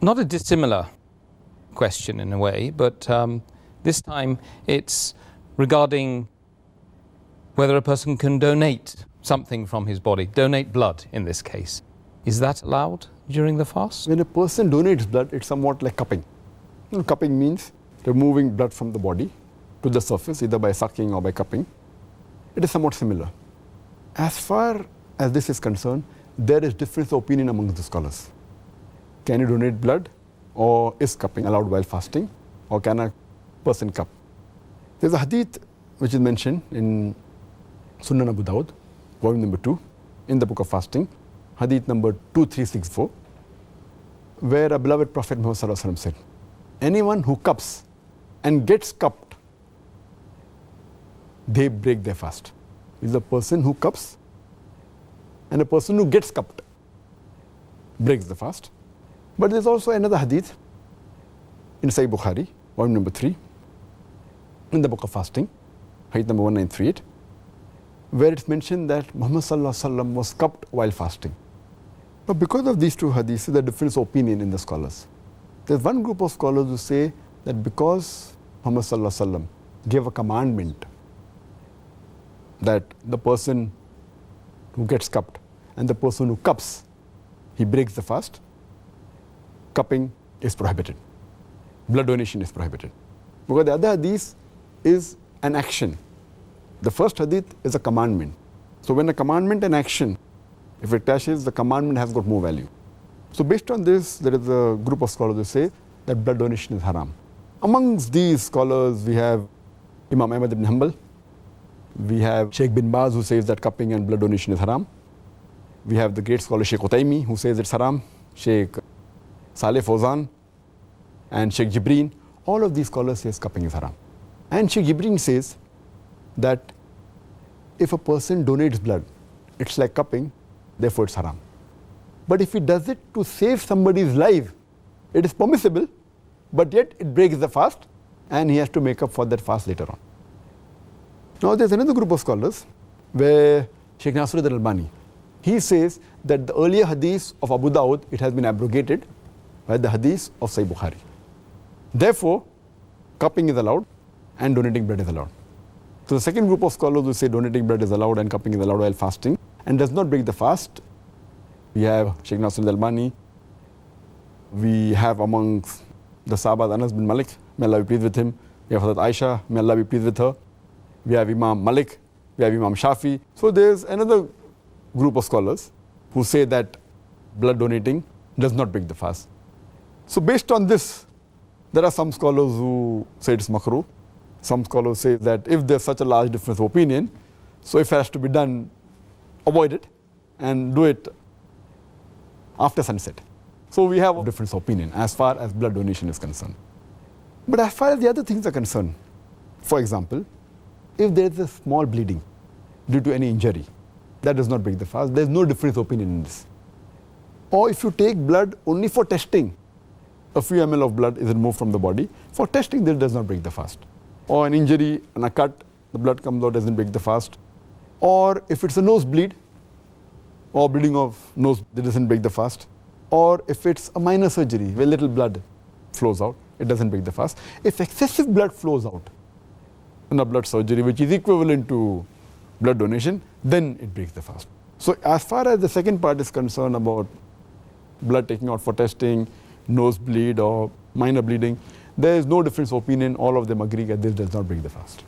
Not a dissimilar question in a way, but this time it's regarding whether a person can donate something from his body, donate blood in this case. Is that allowed during the fast? When a person donates blood, it's somewhat like cupping. Cupping means removing blood from the body to the surface, either by sucking or by cupping. It is somewhat similar. As far as this is concerned, there is difference of opinion among the scholars. Can you donate blood, or is cupping allowed while fasting, or can a person cup? There's a hadith which is mentioned in Sunan Abu Dawud, volume number 2, in the book of fasting, hadith number 2364, where a beloved Prophet Muhammad Sallallahu Alaihi Wasallam said, anyone who cups and gets cupped, they break their fast. Is the person who cups and a person who gets cupped breaks the fast. But there's also another hadith in Sahih Bukhari, volume number 3, in the book of fasting, hadith number 1938, where it's mentioned that Muhammad Sallallahu Alaihi Wasallam was cupped while fasting. Now, because of these two hadiths, there's a difference of opinion in the scholars. There's one group of scholars who say that because Muhammad Sallallahu Alaihi Wasallam gave a commandment that the person who gets cupped and the person who cups, he breaks the fast, cupping is prohibited. Blood donation is prohibited. Because the other hadith is an action. The first hadith is a commandment. So when a commandment and action, if it clashes, the commandment has got more value. So based on this, there is a group of scholars who say that blood donation is haram. Amongst these scholars, we have Imam Ahmad ibn Hanbal. We have Sheikh bin Baz, who says that cupping and blood donation is haram. We have the great scholar Sheikh Utaymi, who says it's haram. Sheikh Saleh Fawzan and Sheikh Jibreen. All of these scholars say cupping is haram. And Sheikh Jibreen says that if a person donates blood, it's like cupping, therefore it's haram. But if he does it to save somebody's life, it is permissible, but yet it breaks the fast and he has to make up for that fast later on. Now there's another group of scholars where Sheikh Nasiruddin Albani, he says that the earlier hadith of Abu Dawud, it has been abrogated by the hadith of Sahih Bukhari. Therefore, cupping is allowed and donating blood is allowed. So the second group of scholars who say donating blood is allowed and cupping is allowed while fasting and does not break the fast, we have Sheikh Nasiruddin Albani. We have amongst the Sahabas Anas bin Malik, may Allah be pleased with him. We have Hazrat Aisha, may Allah be pleased with her. We have Imam Malik, we have Imam Shafi. So there's another group of scholars who say that blood donating does not break the fast. So based on this, there are some scholars who say it's makruh. Some scholars say that if there's such a large difference of opinion, so if it has to be done, avoid it and do it after sunset. So we have a difference of opinion as far as blood donation is concerned. But as far as the other things are concerned, for example, if there is a small bleeding due to any injury, that does not break the fast. There is no difference of opinion in this. Or if you take blood only for testing, a few ml of blood is removed from the body. For testing, this does not break the fast. Or an injury and a cut, the blood comes out, doesn't break the fast. Or if it's a nosebleed, or bleeding of nose, that doesn't break the fast. Or if it's a minor surgery where little blood flows out, it doesn't break the fast. If excessive blood flows out in a blood surgery, which is equivalent to blood donation, then it breaks the fast. So as far as the second part is concerned about blood taking out for testing, nosebleed or minor bleeding, there is no difference of opinion. All of them agree that this does not break the fast.